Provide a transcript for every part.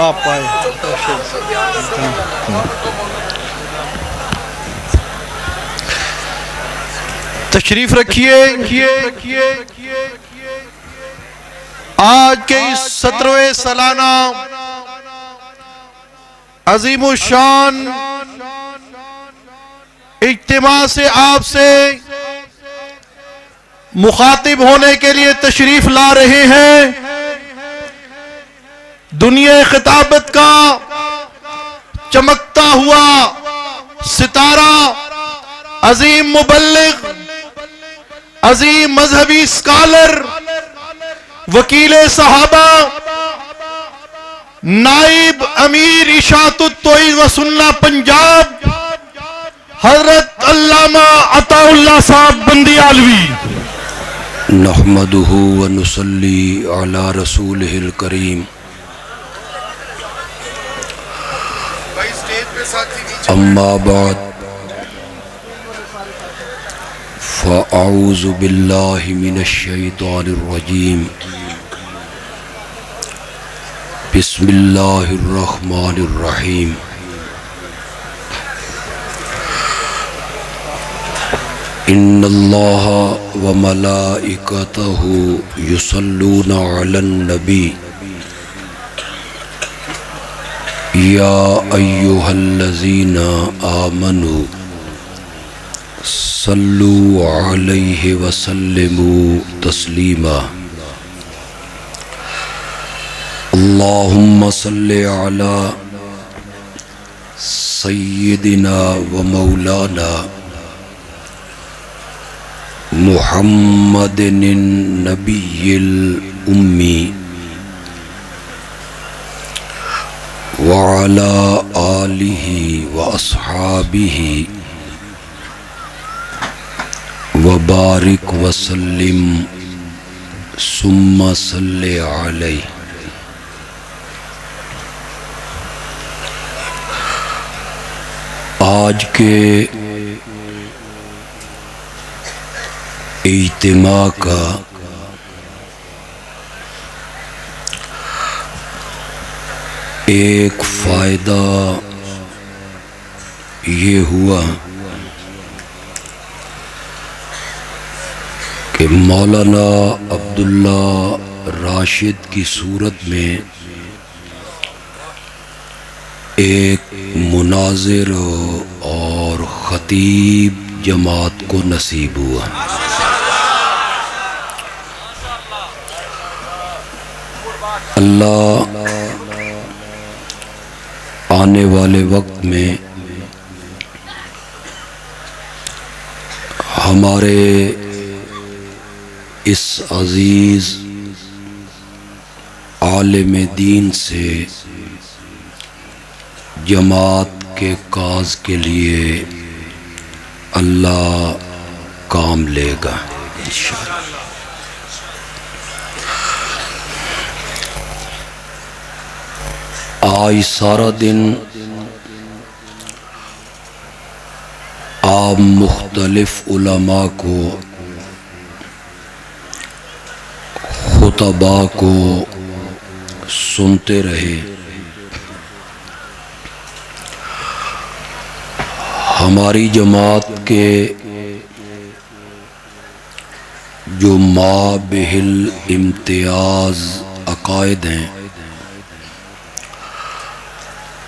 آپ آئے تشریف رکھیے۔ آج کے اس 17ویں سالانہ عظیم الشان اجتماع سے آپ سے مخاطب ہونے کے لیے تشریف لا رہے ہیں دنیا خطابت کا چمکتا ہوا ستارہ، عظیم مبلغ، عظیم مذہبی اسکالر، وکیل صحابہ، نائب امیر اشاعت التوحید و سنہ پنجاب، حضرت علامہ عطا اللہ صاحب بندیالوی۔ نحمدہ و نصلی علی رسولہ الکریم، اما بعد فاعوذ باللہ من الشیطان الرجیم، بسم اللہ الرحمن الرحیم۔ ان اللہ وملائکتہ یصلون علی النبی یا ایہا الذین آمنوا صلوا علیہ وسلموا تسلیما۔ اللہم صلی علی سیدنا و مولانا محمد النبی الامی وعلى آلہ واصحابہ وبارک وسلم ثم صلی علیہ۔ آج کے اجتماع کا ایک فائدہ یہ ہوا کہ مولانا عبداللہ راشد کی صورت میں ایک مناظر اور خطیب جماعت کو نصیب ہوا۔ اللہ آنے والے وقت میں ہمارے اس عزیز عالم دین سے جماعت کے کاز کے لیے اللہ کام لے گا انشاءاللہ۔ آج سارا دن آپ مختلف علماء کو، خطباء کو سنتے رہے۔ ہماری جماعت کے جو مابہل امتیاز عقائد ہیں،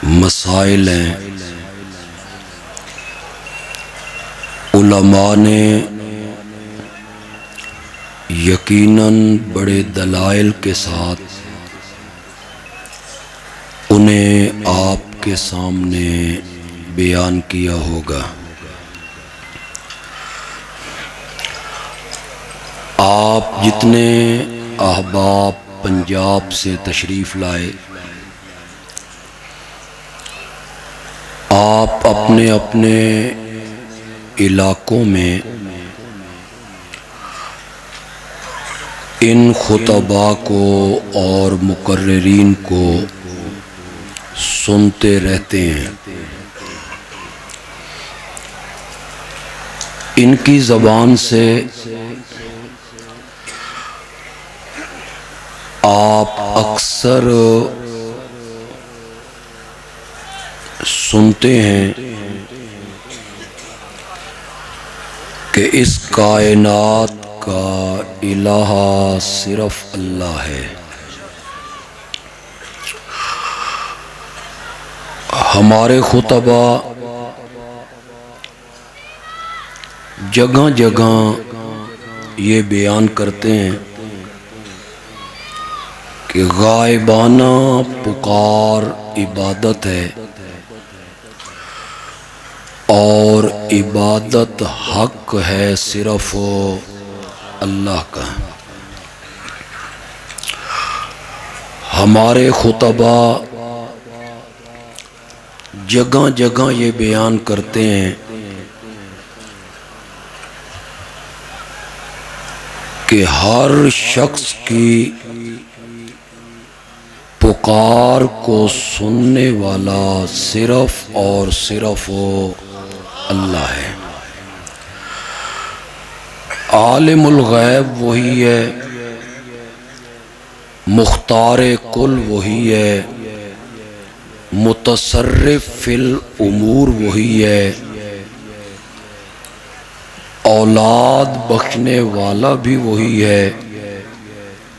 مسائل ہیں، علماء نے یقیناً بڑے دلائل کے ساتھ انہیں آپ کے سامنے بیان کیا ہوگا۔ آپ جتنے احباب پنجاب سے تشریف لائے، آپ اپنے اپنے علاقوں میں ان خطباء کو اور مقررین کو سنتے رہتے ہیں۔ ان کی زبان سے آپ اکثر سنتے ہیں کہ اس کائنات کا الہ صرف اللہ ہے۔ ہمارے خطبہ جگہ جگہ یہ بیان کرتے ہیں کہ غائبانہ پکار عبادت ہے اور عبادت حق ہے صرف اللہ کا۔ ہمارے خطبہ جگہ جگہ یہ بیان کرتے ہیں کہ ہر شخص کی پکار کو سننے والا صرف اور صرف اللہ ہے۔ عالم الغیب وہی ہے، مختار کل وہی ہے، متصرف فی الامور وہی ہے، اولاد بخشنے والا بھی وہی ہے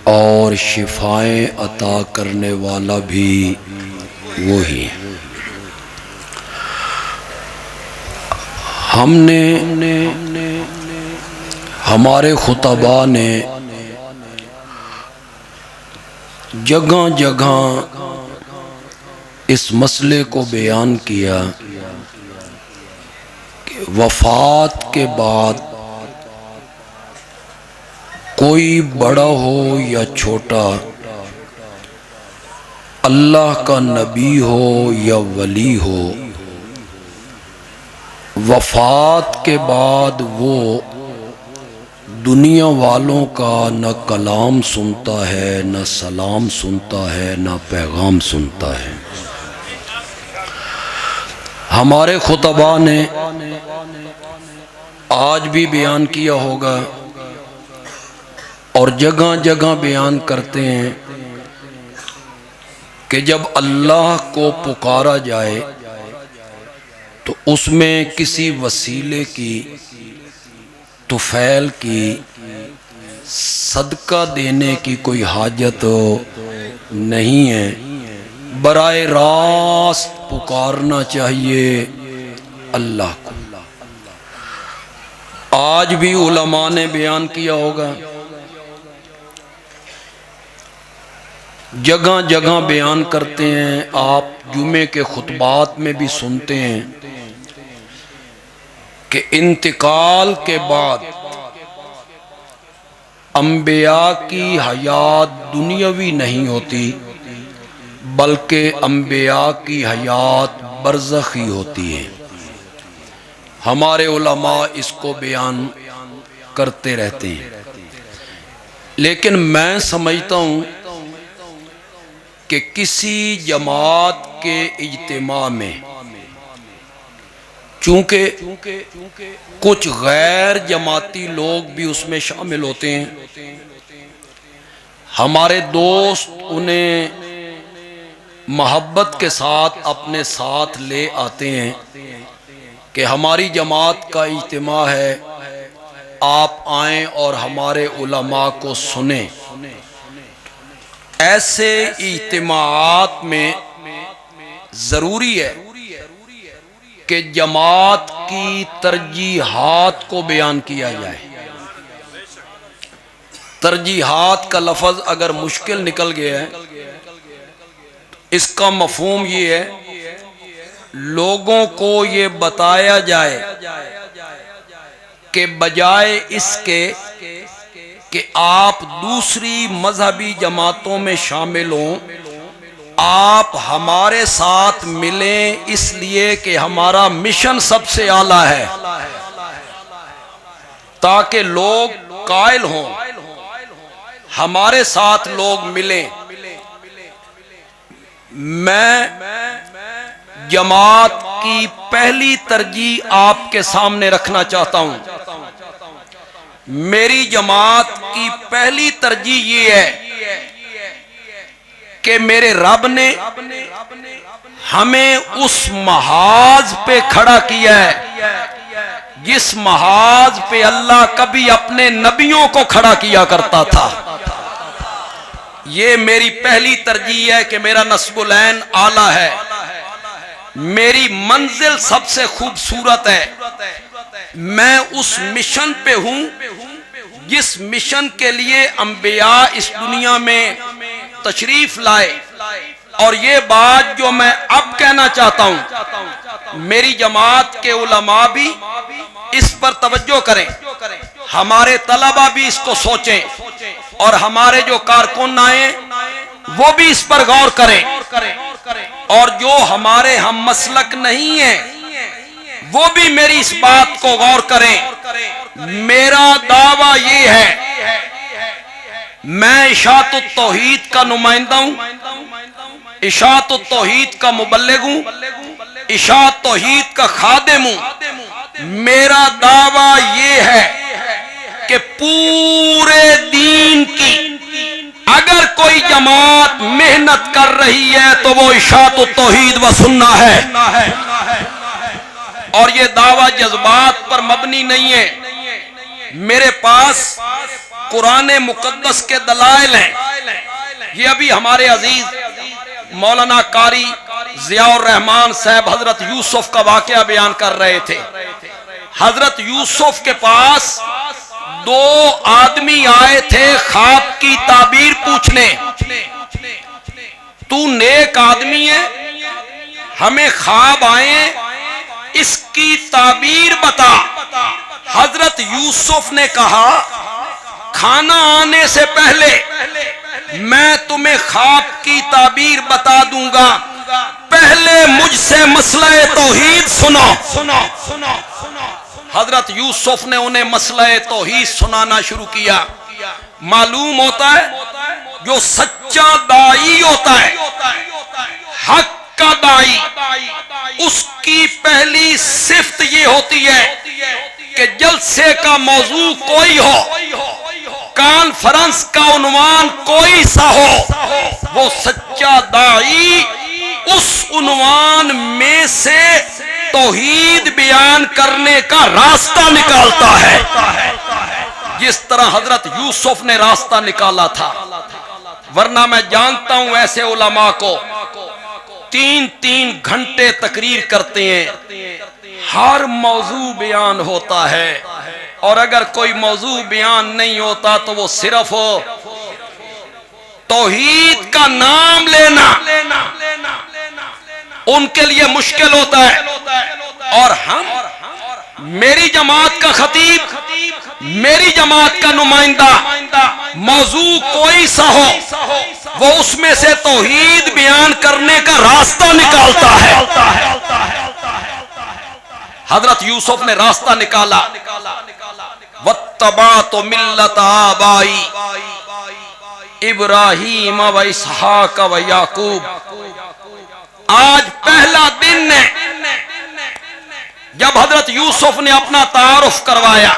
اور شفائیں عطا کرنے والا بھی وہی ہے۔ ہم نے ہمارے خطباء نے جگہ جگہ اس مسئلے کو بیان کیا کہ وفات کے بعد کوئی بڑا ہو یا چھوٹا، اللہ کا نبی ہو یا ولی ہو، وفات کے بعد وہ دنیا والوں کا نہ کلام سنتا ہے، نہ سلام سنتا ہے، نہ پیغام سنتا ہے۔ ہمارے خطباء نے آج بھی بیان کیا ہوگا اور جگہ جگہ بیان کرتے ہیں کہ جب اللہ کو پکارا جائے تو اس میں کسی وسیلے کی، طفیل کی، صدقہ دینے کی کوئی حاجت نہیں ہے، براہ راست پکارنا چاہیے اللہ کو۔ آج بھی علماء نے بیان کیا ہوگا، جگہ جگہ بیان کرتے ہیں، آپ جمعے کے خطبات میں بھی سنتے ہیں کہ انتقال کے بعد انبیاء کی حیات دنیاوی نہیں ہوتی بلکہ انبیاء کی حیات برزخی ہوتی ہے۔ ہمارے علماء اس کو بیان کرتے رہتے ہیں، لیکن میں سمجھتا ہوں کہ کسی جماعت کے اجتماع میں چونکہ کچھ غیر جماعتی لوگ بھی اس میں شامل ہوتے ہیں، ہمارے دوست انہیں محبت کے ساتھ اپنے ساتھ لے آتے ہیں کہ ہماری جماعت کا اجتماع ہے، آپ آئیں اور ہمارے علماء کو سنیں۔ ایسے اجتماعات میں ضروری ہے کہ جماعت کی ترجیحات کو بیان کیا جائے۔ ترجیحات کا لفظ اگر مشکل نکل گیا ہے، اس کا مفہوم یہ ہے لوگوں کو یہ بتایا جائے کہ بجائے اس کے کہ آپ دوسری مذہبی جماعتوں میں شامل ہوں، آپ ہمارے ساتھ ملیں، اس لیے کہ ہمارا مشن سب سے اعلیٰ ہے، تاکہ لوگ قائل ہوں، ہمارے ساتھ لوگ ملیں۔ میں جماعت کی پہلی ترجیح آپ کے سامنے رکھنا چاہتا ہوں۔ میری جماعت کی پہلی ترجیح یہ ہے کہ میرے رب نے ہمیں اس محاذ پہ کھڑا کیا ہے جس محاذ پہ اللہ کبھی اپنے نبیوں کو کھڑا کیا کرتا تھا۔ یہ میری پہلی ترجیح ہے کہ میرا نسب العین اعلیٰ ہے، میری منزل سب سے خوبصورت ہے، میں اس مشن پہ ہوں جس مشن کے لیے انبیاء اس دنیا میں تشریف لائے۔ اور یہ بات جو میں اب کہنا چاہتا ہوں، میری جماعت کے علماء بھی اس پر توجہ کریں، ہمارے طلبہ بھی اس کو سوچیں، اور ہمارے جو کارکن آئے وہ بھی اس پر غور کریں، اور جو ہمارے ہم مسلک نہیں ہیں وہ بھی میری اس بات کو غور کریں۔ میرا دعویٰ یہ ہے، میں اشاعت التوحید کا نمائندہ ہوں، اشاعت التوحید کا مبلغ ہوں، اشاعت توحید کا خادم ہوں۔ میرا دعویٰ یہ ہے کہ پورے دین کی اگر کوئی جماعت محنت کر رہی ہے تو وہ اشاعت التوحید و سنہ ہے، اور یہ دعویٰ جذبات پر مبنی نہیں ہے۔ میرے پاس قرآن مقدس کے دلائل ہیں۔ یہ ابھی ہمارے عزیز مولانا قاری ضیاء الرحمان صاحب حضرت یوسف کا واقعہ بیان کر رہے تھے۔ حضرت یوسف کے پاس دو آدمی آئے تھے خواب کی تعبیر پوچھنے، تو نیک آدمی ہے، ہمیں خواب آئے، اس کی تعبیر بتا۔ حضرت یوسف نے کہا کھانا آنے سے پہلے میں تمہیں خواب کی تعبیر بتا دوں گا، پہلے مجھ سے مسئلہ توحید سنو۔ حضرت یوسف نے انہیں مسئلہ توحید سنانا شروع کیا۔ معلوم ہوتا ہے جو سچا داعی ہوتا ہے، حق کا داعی، اس کی پہلی صفت یہ ہوتی ہے کہ جلسے کا موضوع کوئی ہو، کانفرنس کا عنوان کوئی سا ہو، وہ سچا داعی اس عنوان میں سے توحید بیان کرنے کا راستہ نکالتا ہے، جس طرح حضرت یوسف نے راستہ نکالا تھا۔ ورنہ میں جانتا ہوں ایسے علماء کو 3 گھنٹے تقریر کرتے ہیں، ہر موضوع بیان ہوتا ہے، اور اگر کوئی موضوع بیان نہیں ہوتا تو وہ صرف توحید کا نام لینا ان کے لیے مشکل ہوتا ہے۔ اور ہم، میری جماعت کا خطیب، میری جماعت کا نمائندہ، موضوع کوئی سا ہو، وہ اس میں سے توحید بیان کرنے کا راستہ نکالتا ہے۔ حضرت یوسف نے راستہ نکالا، وَاتَّبَعْتُ مِلَّةَ آبَائِي ابراہیم و اسحاق و یعقوب۔ آج پہلا دن ہے جب حضرت یوسف نے اپنا تعارف کروایا،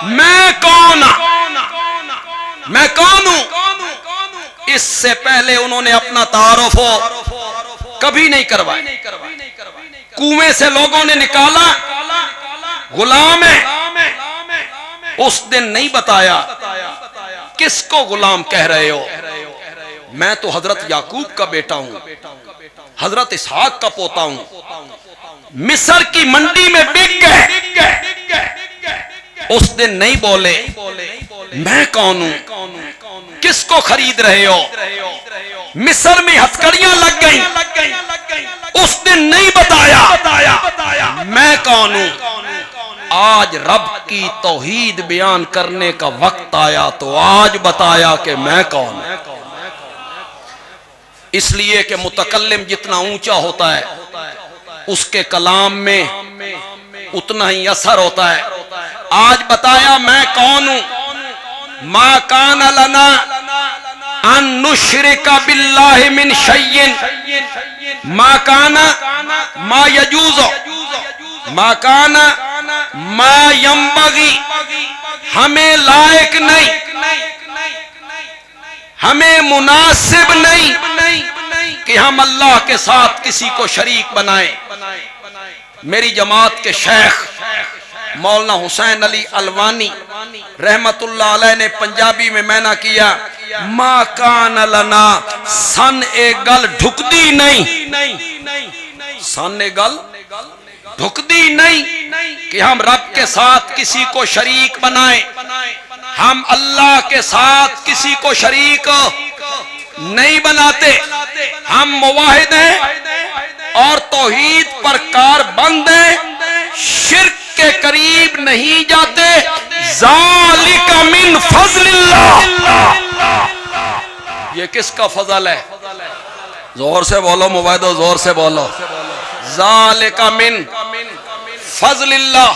میں کون ہوں۔ اس سے پہلے انہوں نے اپنا تعارف کبھی نہیں کروایا۔ کنویں سے لوگوں نے نکالا، غلام ہے، اس دن نہیں بتایا کس کو غلام کہہ رہے ہو، میں تو حضرت یعقوب کا بیٹا ہوں، حضرت اسحاق کا پوتا ہوں، مصر کی منڈی میں بک گئے۔ اس دن نہیں بولے میں کون ہوں، کس کو خرید رہے ہو، مصر میں ہتھکڑیاں لگ گئیں، اس دن نہیں بتایا میں کون ہوں۔ آج رب کی توحید بیان کرنے کا وقت آیا تو آج بتایا کہ میں کون ہوں۔ اس لیے کہ متکلم جتنا اونچا ہوتا ہے اس کے کلام میں اتنا ہی اثر ہوتا ہے۔ آج بتایا میں کون ہوں۔ ما کان لنا ان نشرک باللہ من شیء ما کان ما یجوز ما کان ما ینبغی، ہمیں لائق نہیں، ہمیں مناسب نہیں کہ ہم اللہ کے ساتھ کسی کو شریک بنائیں۔ میری جماعت کے شیخ مولانا حسین علی الوانی رحمت اللہ علیہ نے پنجابی میں مینا کیا، ما کان لنا سن اے گل ڈھکدی نہیں، سن اے گل ڈھکدی نہیں کہ ہم رب کے ساتھ کسی کو شریک بنائیں۔ ہم اللہ کے ساتھ کسی کو شریک نہیں بناتے، ہم موحد ہیں اور توحید پر کاربند ہیں، شرک کے قریب نہیں جاتے۔ ذالک من فضل اللہ، یہ کس کا فضل ہے؟ زور سے بولو موحدو، زور سے بولو۔ ذالک من فضل اللہ،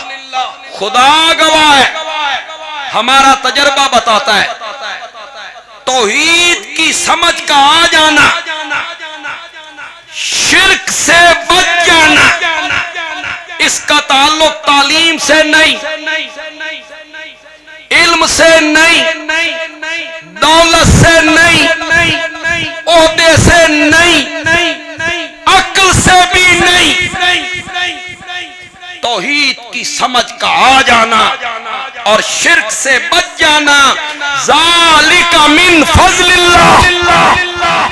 خدا گواہ ہے، ہمارا تجربہ بتاتا ہے توحید کی سمجھ کا آ جانا، شرک سے بچ جانا، اس کا تعلق تعلیم سے نہیں، علم سے نہیں، دولت سے نہیں، عہدے سے نہیں، عقل سے بھی نہیں، توحید کی سمجھ کا آ جانا اور شرک سے بچ جانا۔ ذالک من فضل اللہ،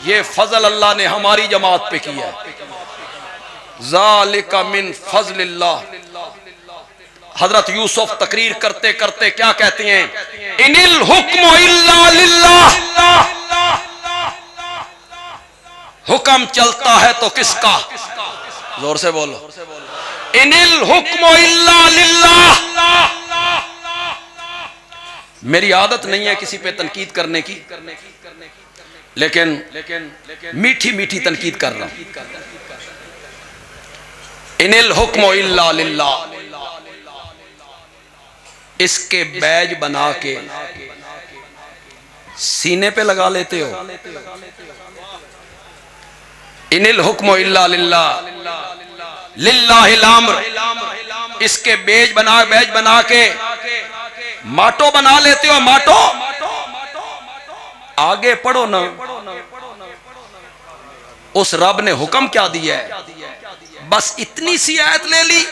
یہ فضل اللہ نے ہماری جماعت پہ کیا ہے۔ ذالک من فضل اللہ۔ حضرت یوسف تقریر کرتے کرتے کیا کہتے ہیں؟ ان الحکم الا للہ، حکم چلتا ہے تو کس کا؟ زور سے بولو۔ ان الحکم الا للہ۔ میری عادت نہیں ہے کسی پہ تنقید کرنے کی، لیکن میٹھی میٹھی تنقید کر رہا ہوں۔ ان الحکم الا للہ، اس کے بیج بنا کے سینے پہ لگا لیتے ہو۔ ان الحکم الا للہ، للہ الامر، اس کے بیج بنا کے ماٹو بنا لیتے ہو۔ ماٹو آگے پڑھو نا، اس رب نے حکم کیا دیا ہے؟ بس اتنی سی آیت لے لی،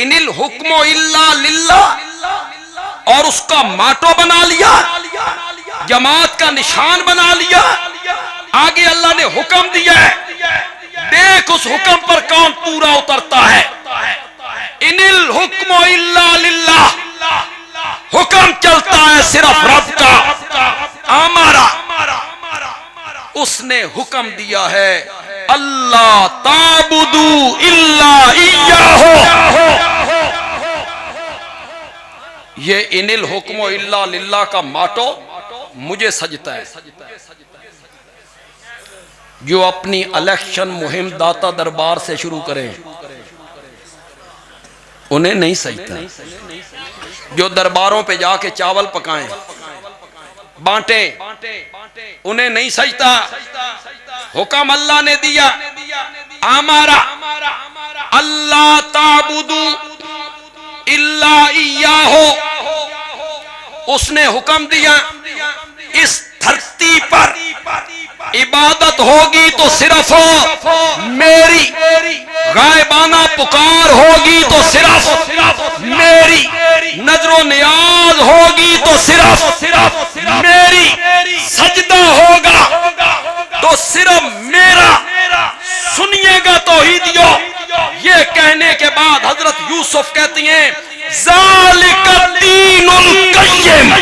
ان الحکم الا للہ، اور اس کا ماٹو بنا لیا، جماعت کا نشان بنا لیا۔ آگے اللہ نے حکم دیا ہے، دیکھ اس حکم پر کون پورا اترتا ہے۔ ان الحکم الا للہ، حکم چلتا ہے صرف رب کا، ہمارا۔ اس نے حکم دیا ہے اللہ تعبدوا الا ایاہ۔ یہ ان الحکم الا للہ کا ماٹو مجھے سجتا ہے۔ جو اپنی الیکشن مہم داتا دربار سے شروع کریں انہیں نہیں سجتا، جو درباروں پہ جا کے چاول پکائیں بانٹیں انہیں نہیں سجتا۔ حکم اللہ نے دیا، ہمارا اللہ تعبدوا الا ایاہ، اس نے حکم دیا اس دھرتی پر عبادت ہوگی تو صرف میری، غائبانہ پکار ہوگی تو صرف میری، نظر و نیاز ہوگی تو صرف میری، سجدہ ہوگا تو صرف میرا۔ سنیے گا توحیدیو، یہ کہنے کے بعد حضرت یوسف کہتی ہیں ذالک الدین القیم،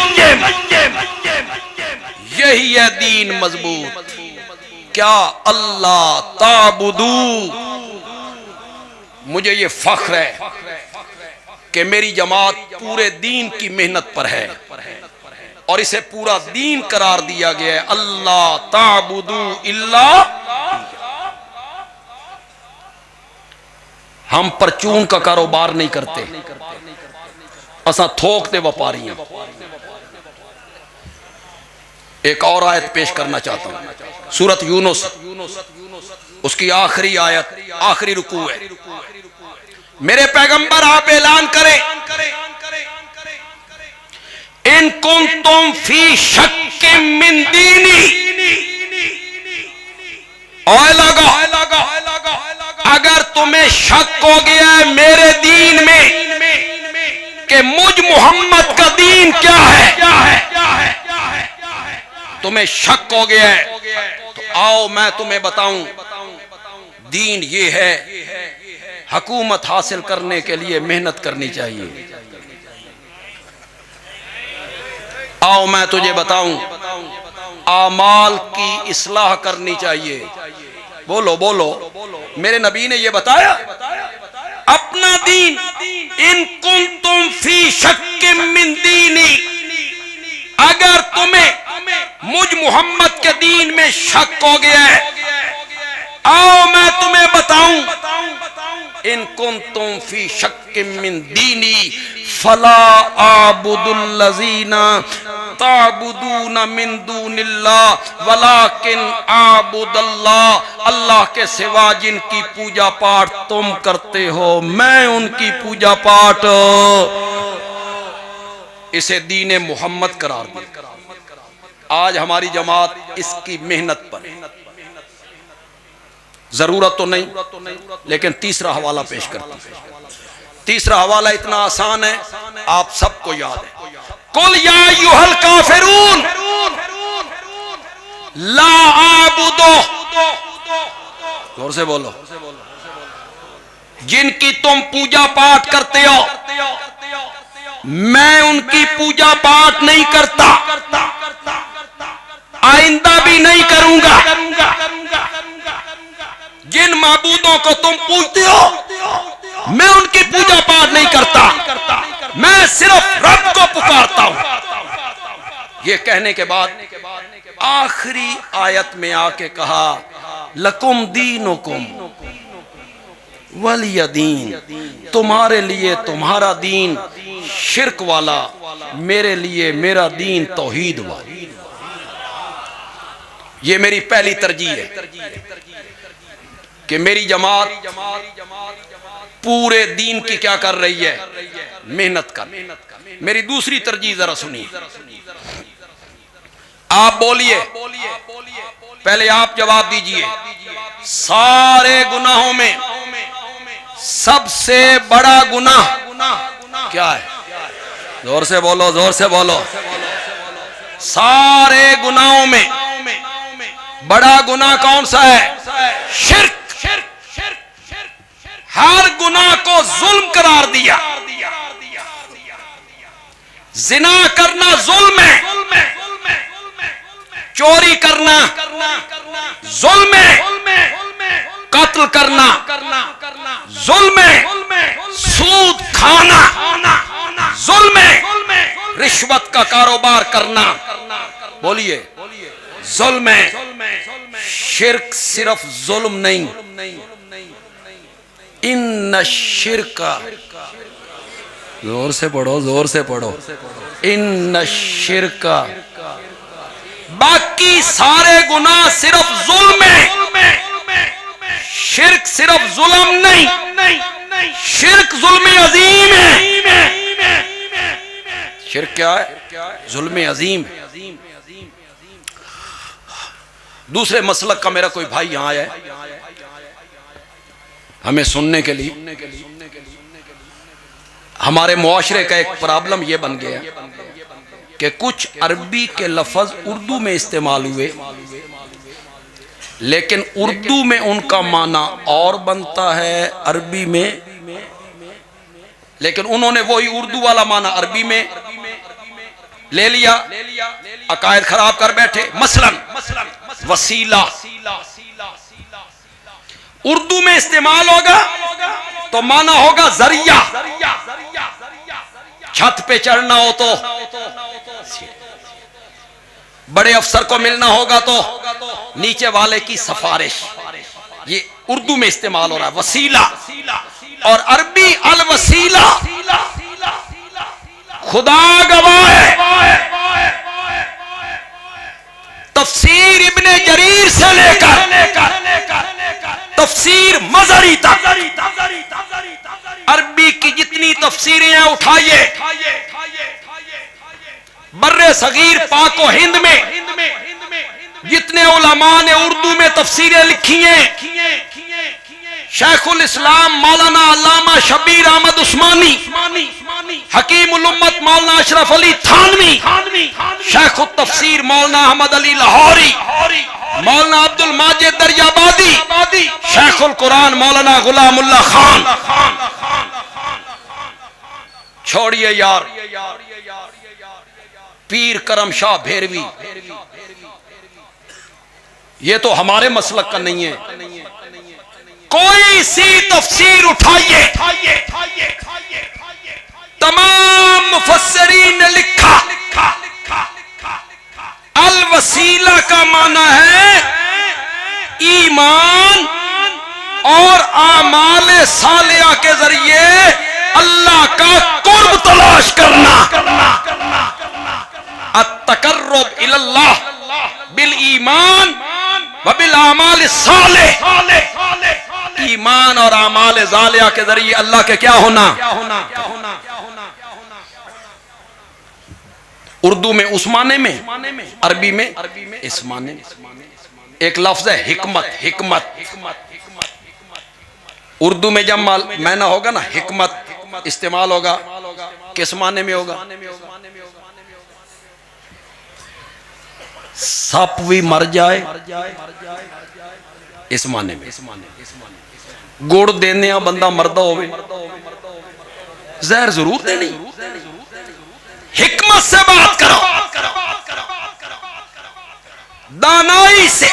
یہی ہے دین مضبوط۔ کیا اللہ تعبدو، مجھے یہ فخر ہے کہ میری جماعت پورے دین کی محنت پر ہے اور اسے پورا دین قرار دیا گیا ہے۔ اللہ تعبدو الا، ہم پرچون کا کاروبار نہیں کرتے، اساں تھوک دے وپاری ہیں۔ ایک اور آیت پیش کرنا چاہتا ہوں، سورۃ یونس، اس کی آخری آیت، آخری رکوع ہے۔ میرے پیغمبر آپ اعلان کریں ان کنتم فی شک من دینی، اوے لگا اگر تمہیں شک ہو گیا ہے میرے دین میں کہ مجھ محمد کا دین کیا ہے، تمہیں شک ہو گیا ہے تو آؤ میں تمہیں بتاؤں دین یہ ہے۔ حکومت حاصل کرنے کے لیے محنت کرنی چاہیے۔ آؤ میں تجھے بتاؤں اعمال کی اصلاح کرنی چاہیے۔ بولو بولو، میرے نبی نے یہ بتایا اپنا دین، ان کنتم فی شک من دینی، اگر تمہیں مجھ محمد کے دین میں شک ہو گیا ہے آؤ میں تمہیں بتاؤں ان کنتم فی شک من دینی فلا اعبد الذین تعبدون من دون اللہ ولکن اعبد اللہ، اللہ کے سوا جن کی پوجا پاٹ تم کرتے ہو میں ان کی پوجا پاٹ، اسے دین محمد قرار دیا۔ آج ہماری جماعت اس کی محنت پر، ضرورت تو نہیں لیکن تیسرا حوالہ پیش کرتا ہوں۔ تیسرا حوالہ اتنا آسان ہے، آپ سب کو یاد ہے، قل یا ایھا الکافرون لا اعبد، زور سے بولو، جن کی تم پوجا پاٹ کرتے ہو میں ان کی پوجا پاٹ نہیں کرتا، آئندہ بھی نہیں کروں گا۔ جن معبودوں کو تم پوجتے ہو میں ان کی پوجا پاٹ نہیں کرتا، میں صرف رب کو پکارتا ہوں۔ یہ کہنے کے بعد آخری آیت میں آ کے کہا لکم دینکم ولی دین، تمہارے لیے تمہارا دین شرک والا، میرے لیے میرا دین توحید والا۔ یہ میری پہلی ترجیح ہے کہ میری جماعت پورے دین کی کیا کر رہی ہے، محنت کر۔ میری دوسری ترجیح ذرا سنیے، آپ بولیے، پہلے آپ جواب دیجئے، سارے گناہوں میں سب سے بڑا گناہ کیا ہے؟ زور سے بولو، زور سے بولو۔ سارے گناہوں میں بڑا گناہ کون سا ہے؟ شرک۔ ہر گناہ کو ظلم قرار دیا۔ زنا کرنا ظلم ہے، چوری کرنا ظلم ہے، قتل کرنا ظلم ہے، سود کھانا ظلم ہے، رشوت کا کاروبار کرنا بولیے ظلم ہے۔ شرک صرف ظلم نہیں، ان الشرک، زور سے پڑھو، زور سے پڑھو، ان الشرک، باقی سارے گناہ صرف ظلم ہے، شرک صرف ظلم نہیں، شرک ظلم عظیم ہے۔ شرک کیا ہے؟ ظلم عظیم ہے۔ دوسرے مسلک کا میرا کوئی بھائی یہاں آیا ہے ہمیں سننے کے لیے۔ ہمارے معاشرے کا ایک پرابلم یہ بن گیا کہ کچھ عربی کے لفظ اردو میں استعمال ہوئے لیکن اردو میں ان کا معنی اور بنتا ہے عربی میں، لیکن انہوں نے وہی اردو والا معنی عربی میں لے لیا، عقائد خراب کر بیٹھے۔ مثلا وسیلہ اردو میں استعمال ہوگا تو معنی ہوگا ذریعہ، چھت پہ چڑھنا ہو تو، بڑے افسر کو ملنا ہوگا تو نیچے والے کی سفارش، یہ اردو میں استعمال ہو رہا ہے وسیلہ۔ اور عربی الوسیلہ، خدا گواہ ہے تفسیر ابن جریر سے لے کر تفسیر مظہری تک عربی کی جتنی تفسیریں ہیں اٹھائیے، برے صغیر پاک و ہند میں جتنے علماء نے اردو میں تفسیریں لکھی ہیں، شیخ الاسلام مولانا علامہ شبیر احمد عثمانی، حکیم الامت مولانا اشرف علی تھانوی، شیخ التفسیر مولانا احمد علی لاہوری، مولانا عبد الماجد دریابادی، شیخ القرآن مولانا غلام اللہ خان۔ چھوڑیے یار پیر کرم شاہ بھیروی، یہ تو ہمارے مسلک کا نہیں ہے۔ کوئی سی تفسیر اٹھائیے، تمام مفسرین نے لکھا الوسیلہ کا معنی ہے ایمان اور اعمال صالحہ کے ذریعے اللہ کا قرب تلاش کرنا۔ التقرب الی اللہ بالایمان وبالاعمال الصالحہ، ایمان اور اعمال صالحہ کے ذریعے اللہ کے کیا ہونا۔ اردو میں اس معنی میں، عربی میں اس معنی میں۔ ایک لفظ ہے حکمت، حکمت اردو میں جب معنی ہوگا نا حکمت استعمال ہوگا، کس معنی میں ہوگا؟ سپ بھی مر جائے اس معنی میں، گڑ دینے بندہ مردہ ہوئے، زہر ضرور دینی۔ حکمت سے بات کرو، دانائی سے،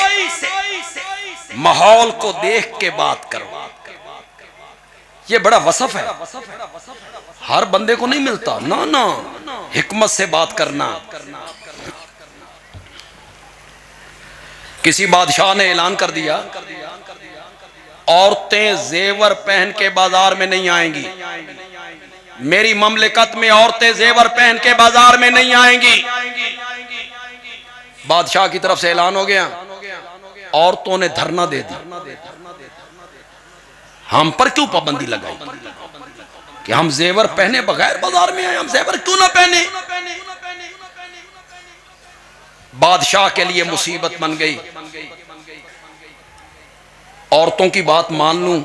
ماحول کو دیکھ کے بات کرو۔ یہ بڑا وصف ہے، ہر بندے کو نہیں ملتا، نا حکمت سے بات کرنا۔ کسی بادشاہ نے اعلان کر دیا عورتیں زیور پہن کے بازار میں نہیں آئیں گی، میری مملکت میں عورتیں زیور پہن کے بازار میں نہیں آئیں گی۔ بادشاہ کی طرف سے اعلان ہو گیا، عورتوں نے دھرنا دے دی، ہم پر کیوں پابندی لگائی کہ ہم زیور پہنے بغیر بازار میں آئے، ہم زیور کیوں نہ پہنے؟ بادشاہ کے لیے مصیبت بن گئی، عورتوں کی بات مان لوں،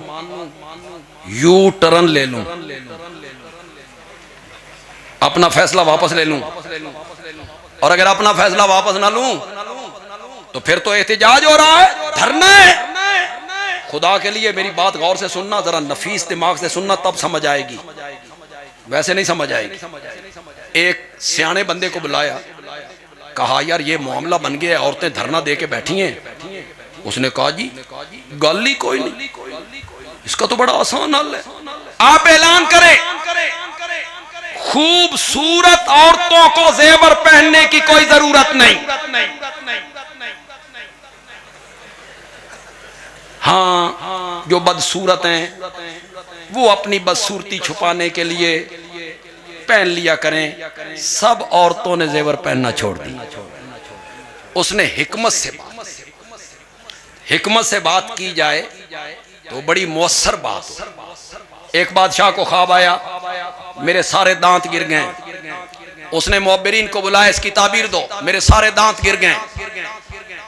یو ٹرن لے لوں، اپنا فیصلہ واپس لے لوں، اور اگر اپنا فیصلہ واپس نہ لوں تو پھر تو احتجاج ہو رہا ہے، دھرنا ہے۔ خدا کے لیے میری بات غور سے سننا، ذرا نفیس دماغ سے سننا، تب سمجھ آئے گی، ویسے نہیں سمجھ آئے گی۔ ایک سیانے بندے کو بلایا، کہا یار یہ معاملہ بن گیا، عورتیں دھرنا دے کے بیٹھی ہیں۔ اس نے کہا جی گل ہی کوئی نہیں، اس کا تو بڑا آسان حل ہے، آپ اعلان کریں خوبصورت عورتوں کو زیور پہننے کی کوئی ضرورت نہیں، ہاں جو بدصورت ہیں وہ اپنی بدصورتی چھپانے کے لیے پہن لیا کریں، سب عورتوں نے زیور پہننا چھوڑ دی۔ اس نے حکمت سے بات کی جائے تو بڑی مؤثر بات ہو۔ ایک بادشاہ کو خواب آیا، میرے سارے دانت گر گئے، اس نے معبرین کو بلایا، اس کی تعبیر دو، میرے سارے دانت گر گئے۔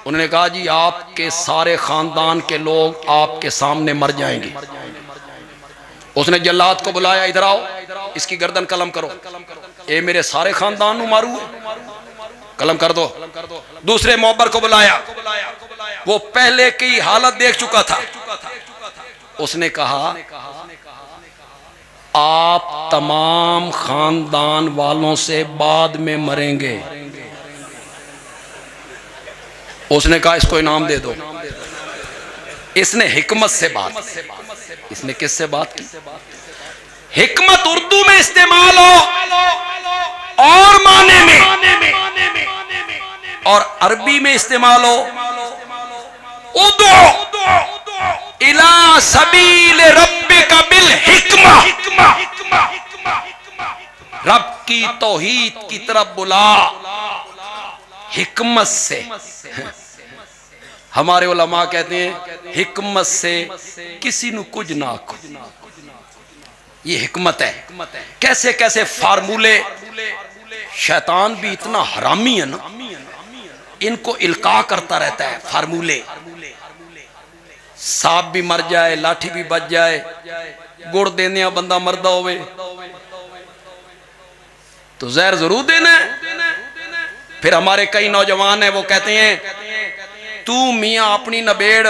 انہوں نے کہا جی آپ کے سارے خاندان کے لوگ آپ کے سامنے مر جائیں گے۔ اس نے جلاد کو بلایا، ادھر آؤ، اس کی گردن قلم کرو، اے میرے سارے خاندان نو مارو قلم کر دو۔ دوسرے معبر کو بلایا، وہ پہلے کی حالت دیکھ چکا تھا، اس نے کہا آپ تمام خاندان والوں سے بعد میں مریں گے۔ اس نے کہا اس کو انعام دے دو۔ اس نے حکمت سے بات، اس نے کس سے بات کی؟ حکمت اردو میں استعمال ہو اور معنی میں، اور عربی میں استعمال ہو ادعو الی سبیل ربک بالحکمہ، رب کی توحید کی طرف بلا حکمت سے۔ ہمارے علماء کہتے ہیں حکمت سے کسی نو کچھ نہ آکھو، یہ حکمت ہے۔ کیسے کیسے فارمولے شیطان بھی اتنا حرامی ہے نا، ان کو القاء کرتا رہتا ہے فارمولے، سانپ بھی مر جائے، لاٹھی بھی بچ جائے، گڑ دینے بندہ مردہ ہوئے تو زہر ضرور دینا ہے۔ پھر ہمارے کئی نوجوان ہیں وہ کہتے ہیں تو میاں اپنی نبیڑ،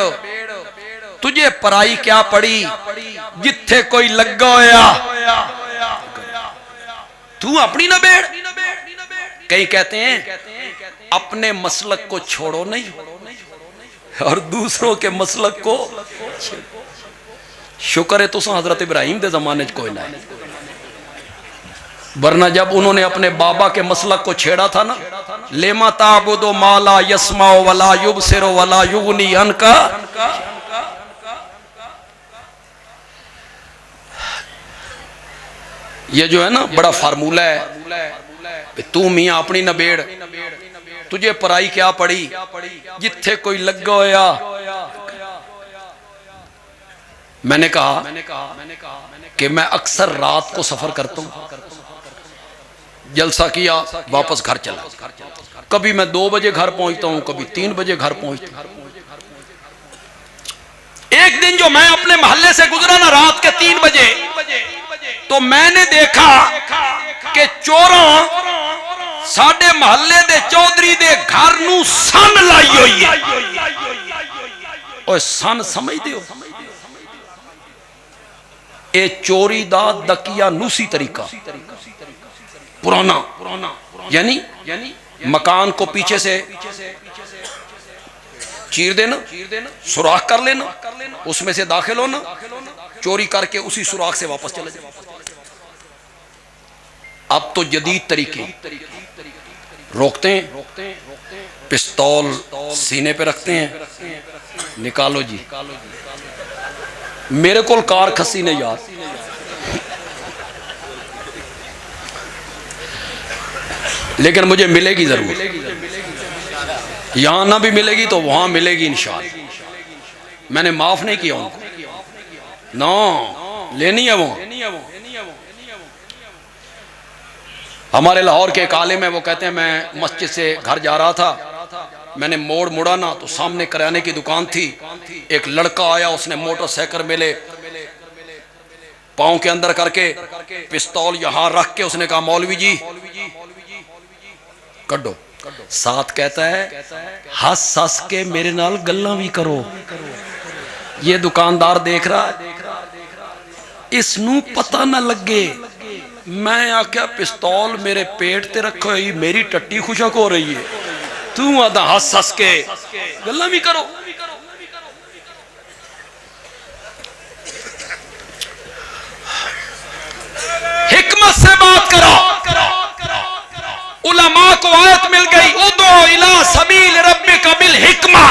تجھے پرائی کیا پڑی، جتھے کوئی لگا ہویا تو اپنی نبیڑ۔ کئی کہتے ہیں اپنے مسلک کو چھوڑو نہیں اور دوسروں کے مسلک کو، شکر ہے تو حضرت ابراہیم دے زمانے کوئی نہ ہے، ورنہ جب انہوں نے اپنے بابا کے مسلک کو چھیڑا تھا نا، لیما تعبدو ما لا یسمع ولا یبصر ولا یغنی عنک، یہ جو ہے نا بڑا فارمولہ ہے، تو میاں اپنی نبیڑ، تجھے پرائی کیا پڑی، جتھے کوئی لگا ہویا۔ میں نے کہا کہ میں اکثر رات کو سفر کرتا ہوں، جلسہ کیا واپس گھر چلا، کبھی میں 2 بجے گھر پہنچتا ہوں، کبھی 3 بجے گھر پہنچتا ہوں۔ ایک دن جو میں اپنے محلے سے گزرا نا رات کے 3 بجے، تو میں نے دیکھا کہ چوراں ساڈے محلے دے چودھری دے گھر نو سن لائی ہوئی ہے۔ اوہ سن سمجھ دیو، اے چوری دا دکیا نوسی طریقہ پرانا، یعنی مکان کو پیچھے سے چیر دینا، سوراخ کر لینا، اس میں سے داخل ہونا، چوری کر کے اسی سوراخ سے واپس چلے جانا۔ اب تو جدید طریقے، روکتے ہیں، پستول سینے پہ رکھتے ہیں، نکالو جی۔ میرے کول کار کھسی نے یار، لیکن مجھے ملے گی ضرور، یہاں نہ بھی ملے گی تو وہاں ملے گی انشاءاللہ۔ میں نے معاف نہیں کیا ان کو، نو لینی ہے وہ۔ ہمارے لاہور کے ایک عالم ہے، وہ کہتے ہیں میں مسجد سے گھر جا رہا تھا، میں نے موڑ مڑا نا تو سامنے کرانے کی دکان تھی، ایک لڑکا آیا، اس نے موٹر سائیکل میلے پاؤں کے اندر کر کے پستول یہاں رکھ کے اس نے کہا مولوی جی کڈو، ساتھ کہتا ہے ہس ہس کے میرے نال گلاں بھی کرو۔ یہ دکاندار دیکھ رہا ہے، اس نو پتہ نہ لگے، میں آکھیا پستول میرے پیٹ تے رکھو ہی، میری ٹٹی خوشک ہو رہی ہے، تو آدھا ہس ہس کے گلاں بھی کرو۔ حکمت سے بات کرو۔ علماء کو آیت مل گئی ادعو الی سبیل ربک بالحکمہ،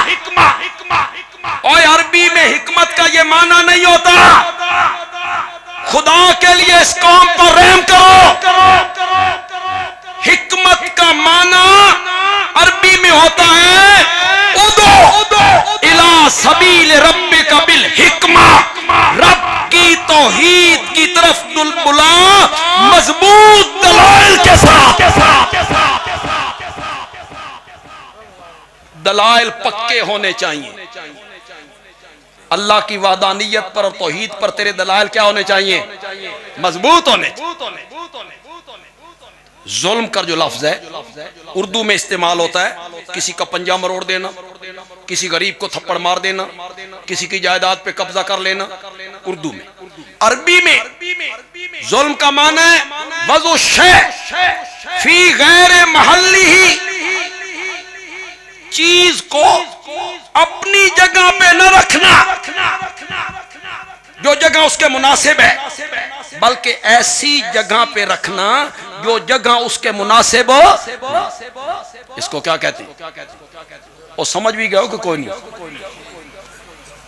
اور عربی میں حکمت کا یہ معنی نہیں ہوتا خدا کے لیے اس قوم پر رحم کرو۔ حکمت کا معنی عربی میں ہوتا ہے ادعو الی سبیل ربک بالحکمہ، رب کی توحید کی طرف بلا مضبوط دلائل کے ساتھ۔ دلائل پکے ہونے چاہیے، اللہ کی وحدانیت پر اور توحید پر تیرے دلائل کیا ہونے چاہیے؟ مضبوط ہونے چاہیے۔ ظلم کر جو لفظ ہے اردو میں استعمال ہوتا ہے کسی کا پنجہ مروڑ دینا، کسی غریب کو تھپڑ مار دینا، کسی کی جائیداد پہ قبضہ کر لینا، اردو میں۔ عربی میں ظلم کا معنی ہے وضع الشیء فی غیر محلہ، چیز کو اپنی جگہ پہ نہ رکھنا جو جگہ اس کے مناسب ہے، بلکہ ایسی جگہ پہ رکھنا جو جگہ اس کے مناسب ہو۔ اس کو کیا کہتے ہیں؟ اور سمجھ بھی گئے ہو کہ کوئی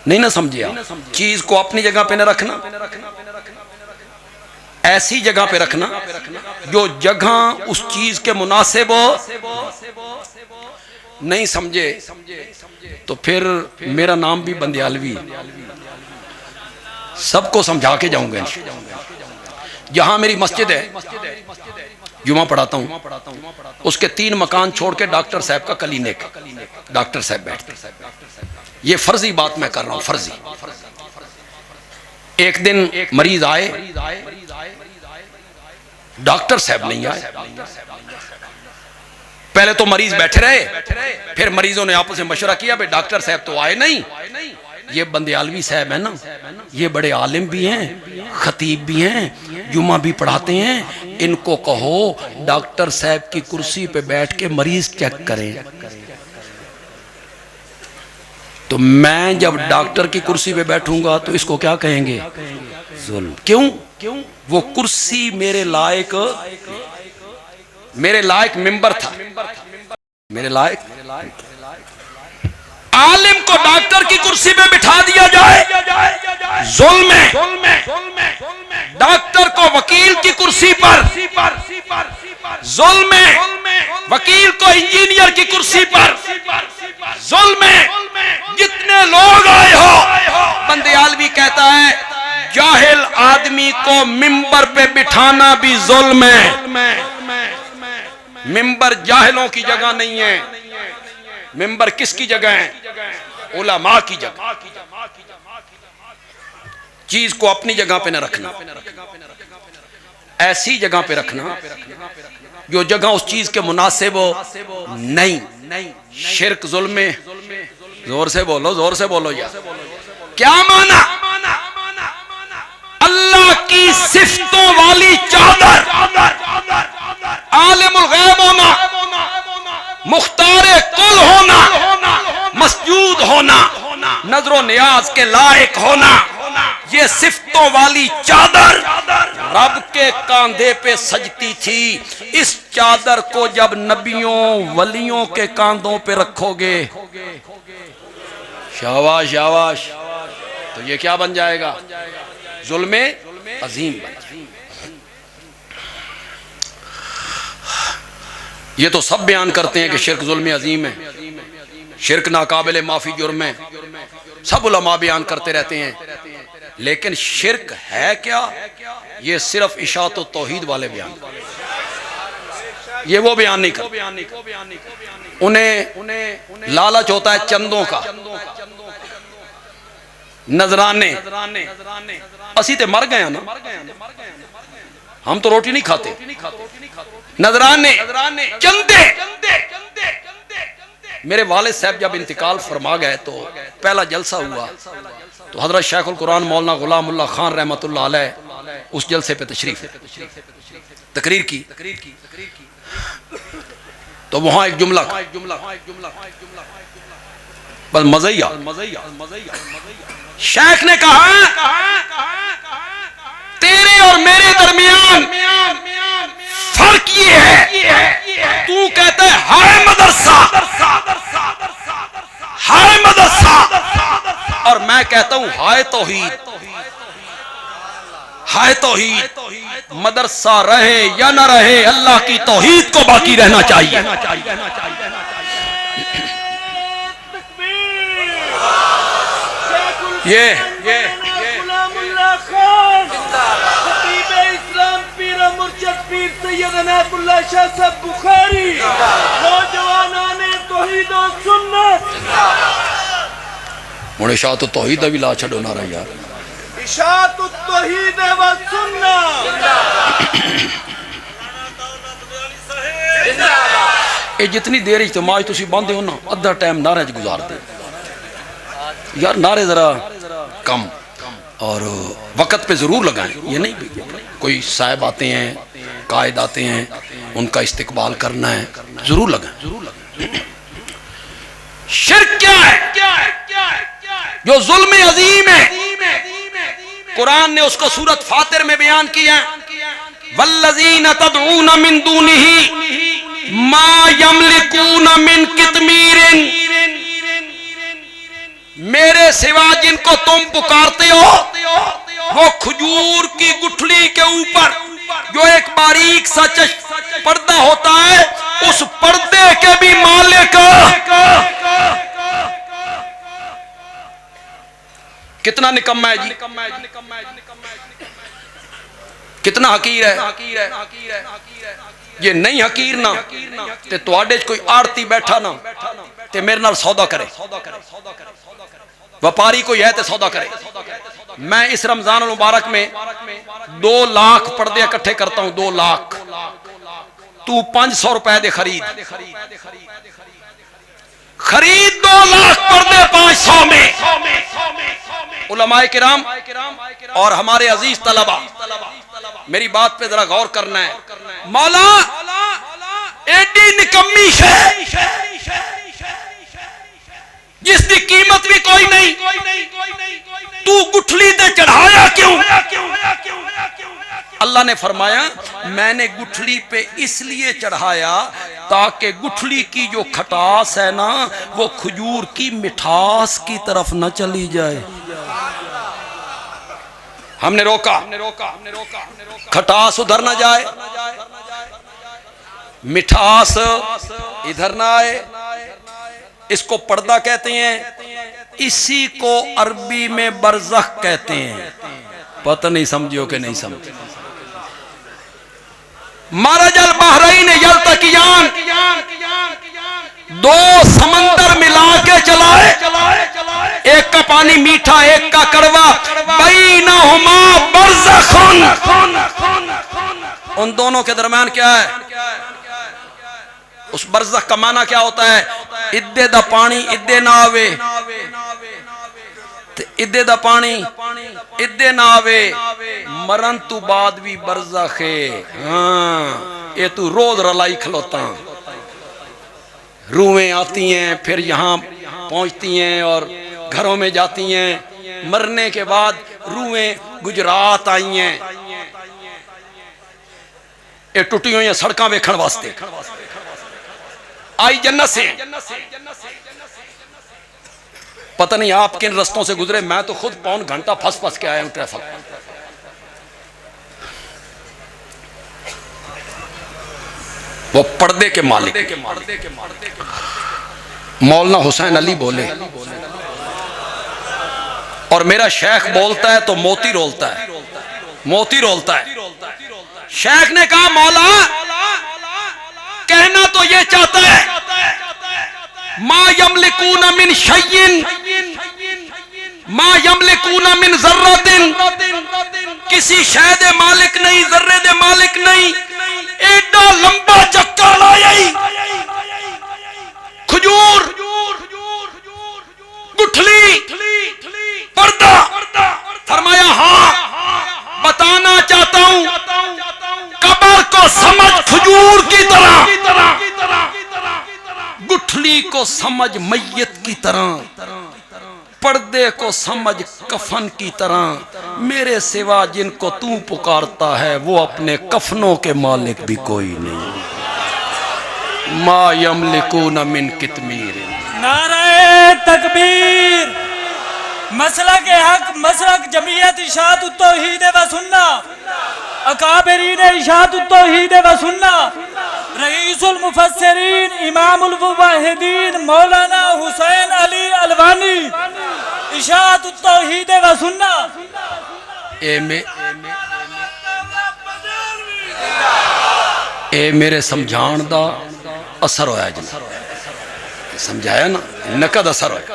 نہیں نہ سمجھے آپ؟ چیز کو اپنی جگہ پہ نہ رکھنا، ایسی جگہ پہ رکھنا جو جگہ اس چیز کے مناسب ہو۔ نہیں سمجھے تو پھر میرا نام بھی بندیالوی، سب کو سمجھا کے جاؤں گا۔ جہاں میری مسجد ہے جمعہ پڑھاتا ہوں، اس کے 3 مکان چھوڑ کے ڈاکٹر صاحب کا کلینک، ڈاکٹر صاحب بیٹھتے، یہ فرضی بات میں کر رہا ہوں، فرضی۔ ایک دن مریض آئے، ڈاکٹر صاحب نہیں آئے۔ پہلے تو مریض بیٹھے رہے، پھر مریضوں نے آپس میں مشورہ کیا بھئی ڈاکٹر صاحب تو آئے نہیں، یہ بندیالوی صاحب ہیں نا، یہ بڑے عالم بھی ہیں، خطیب بھی ہیں، جمعہ بھی پڑھاتے ہیں، ان کو کہو ڈاکٹر صاحب کی کرسی پہ بیٹھ کے مریض چیک کریں۔ تو میں جب ڈاکٹر کی کرسی پہ بیٹھوں گا تو اس کو کیا کہیں گے؟ ظلم۔ کیوں؟ وہ کرسی میرے لائق ممبر تھا، میرے لائق۔ عالم کو ڈاکٹر کی کرسی پہ بٹھا دیا جائے، ظلم ہے۔ ڈاکٹر کو وکیل کی کرسی پر، ظلم ہے۔ وکیل کو انجینئر کی کرسی پر، ظلم ہے۔ جتنے لوگ آئے ہو، بندیالوی کہتا ہے جاہل آدمی کو ممبر پہ بٹھانا بھی ظلم ہے۔ ممبر جاہلوں کی جگہ نہیں ہے، ممبر کس کی جگہ ہے؟ علماء کی جگہ۔ چیز کو اپنی جگہ پہ نہ رکھنا، ایسی جگہ پہ رکھنا جو جگہ اس چیز کے مناسب ہو نہیں۔ شرک ظلم ہے۔ زور سے بولو، زور سے بولو یار، کیا مانا؟ اللہ کی صفتوں والی چادر، عالم الغیب ہونا، مختار کل ہونا، مسجود ہونا، نظر و نیاز کے لائق ہونا، یہ صفتوں والی چادر رب کے کاندھے پہ سجتی تھی۔ اس چادر کو جب نبیوں ولیوں کے کاندھوں پہ رکھو گے، شاباش شاباش، تو یہ کیا بن جائے گا؟ ظلم عظیم بن جائے گا۔ یہ تو سب بیان کرتے ہیں کہ شرک ظلم عظیم ہے، شرک ناقابل معافی جرم ہے، سب علماء بیان کرتے رہتے ہیں، لیکن شرک ہے کیا؟ یہ صرف اشاعت و توحید والے بیان کرتے ہیں، یہ وہ بیان نہیں کرتے۔ انہیں لالچ ہوتا ہے چندوں کا، نذرانے۔ اسی تے مر گئے ہیں نا، ہم تو روٹی نہیں کھاتے، نذرانے، چندے۔ میرے والد صاحب جب انتقال فرما گئے تو پہلا جلسہ ہوا تو حضرت شیخ القرآن مولانا غلام اللہ خان رحمۃ اللہ علیہ اس جلسے پہ تشریف تقریر کی، تو وہاں ایک جملہ بس مزہ، شیخ نے کہا تیرے اور میرے درمیان فرق یہ ہے، تو کہتا ہے ہائے مدرسہ، ہائے مدرسہ، اور میں کہتا ہوں ہائے توحید، ہائے توحید۔ مدرسہ رہے یا نہ رہے، اللہ کی توحید کو باقی رہنا چاہیے۔ یہ غلام اللہ خان، خطیب اسلام پیر مرشد پیر سید عنایت اللہ شاہ صاحب بخاری، نوجوانان توحید و سنت۔ ہن اشاعت و توحید بھی لا چھڈو نہ رہا یار، اشاعت التوحید و سنت۔ یہ جتنی دیر اجتماع تسی باندھے ہو نا، ادھا ٹائم نعرے چ گزار دے یار، نعرے ذرا کم اور وقت پہ ضرور لگائیں۔ یہ نہیں کوئی صاحب آتے ہیں، قائد آتے ہیں، ان کا استقبال کرنا ہے، ضرور لگائیں۔ شرک کیا ہے؟ جو ظلم عظیم ہے، قرآن نے اس کو سورۃ فاطر میں بیان کیا، والذین تدعون من دونہ ما یملکون من قطمیر، میرے سوا جن کو تم پکارتے ہو وہ کھجور کی گٹھلی کے اوپر جو ایک باریک سا پردہ ہوتا ہے، اس پردے کے بھی مالک کتنا نکمہ ہے جی، کتنا حقیر ہے۔ یہ نہیں حقیر نا تے تواڈے کوئی آڑتی بیٹھا نا تے میرے نال سودا کرے، وپاری کوئی ہے تے سودا کرے۔ میں اس رمضان المبارک میں 2 لاکھ پردے اکٹھے کرتا ہوں، 2 لاکھ، تو 500 روپے دے خرید 2 لاکھ پردے 500 میں۔ علماء کرام اور ہمارے عزیز طلبہ، میری بات پہ ذرا غور کرنا ہے۔ مولا ایڈی نکمی شے جس کی قیمت بھی کوئی نہیں، تو گٹھلی تے چڑھایا کیوں؟ اللہ نے فرمایا میں نے گٹھلی پہ اس لیے چڑھایا تاکہ گٹھلی کی جو کھٹاس ہے نا وہ کھجور کی مٹھاس کی طرف نہ چلی جائے۔ ہم نے روکا کھٹاس ادھر نہ جائے، مٹھاس ادھر نہ آئے۔ اس کو پردہ کہتے ہیں، اسی کو عربی میں برزخ کہتے ہیں۔ پتہ نہیں سمجھو کہ نہیں سمجھو۔ مرج البحرین یلتقیان، 2 سمندر ملا کے چلائے، ایک کا پانی میٹھا ایک کا کڑوا، بینہما برزخ، ان دونوں کے درمیان کیا ہے؟ اس برزخ کا معنی کیا ہوتا ہے؟ ادے دا پانی ادے نہ آوے، ادے دا پانی ادے نہ آوے، مرن تو بعد بھی برزخ ہے۔ ہاں یہ تو روز رلائی کھلوتا، روحیں آتی ہیں پھر یہاں پہنچتی ہیں اور گھروں میں جاتی ہیں، مرنے کے بعد روحیں گجرات آئی ہیں یہ ٹوٹی ہوئی ہیں سڑکاں ویکھن واسطے، آئی جنت سے۔ پتہ نہیں آپ کن رستوں سے گزرے، میں تو خود 1.25 گھنٹہ پھنس کے آیا ہوں ٹریفک۔ وہ پردے کے مالک مولانا حسین علی بولے، اور میرا شیخ بولتا ہے تو موتی رولتا ہے، موتی رولتا ہے۔ شیخ نے کہا مولا کہنا تو یہ چاہتا ہے ما یملکون من شیء ما یملکون من ذرۃ، کسی شے دے مالک نہیں، ذرے دے مالک نہیں۔ ایڈا لمبا چکر لایا کھجور، گٹھلی، پردہ، فرمایا ہاں بتانا چاہتا ہوں قبر کو سمجھ کھجور کی طرح، گٹھلی کو سمجھ میت کی طرح، پردے کو سمجھ کفن کی طرح۔ میرے سوا جن کو تو پکارتا ہے وہ اپنے کفنوں کے مالک بھی کوئی نہیں۔ ما یملکون من قطمیر۔ نعرہ تکبیر، مسلک حق، مسلک جمعیت اشاعت التوحید و سنت، اکابرین اشاعت التوحید و سنت، رئیس المفسرین امام الموحدین مولانا حسین علی الوانی، اشاعت التوحید و سنت۔ اے میرے سمجھان دا اثر ہویا جی، سمجھایا نا، نقد اثر ہویا۔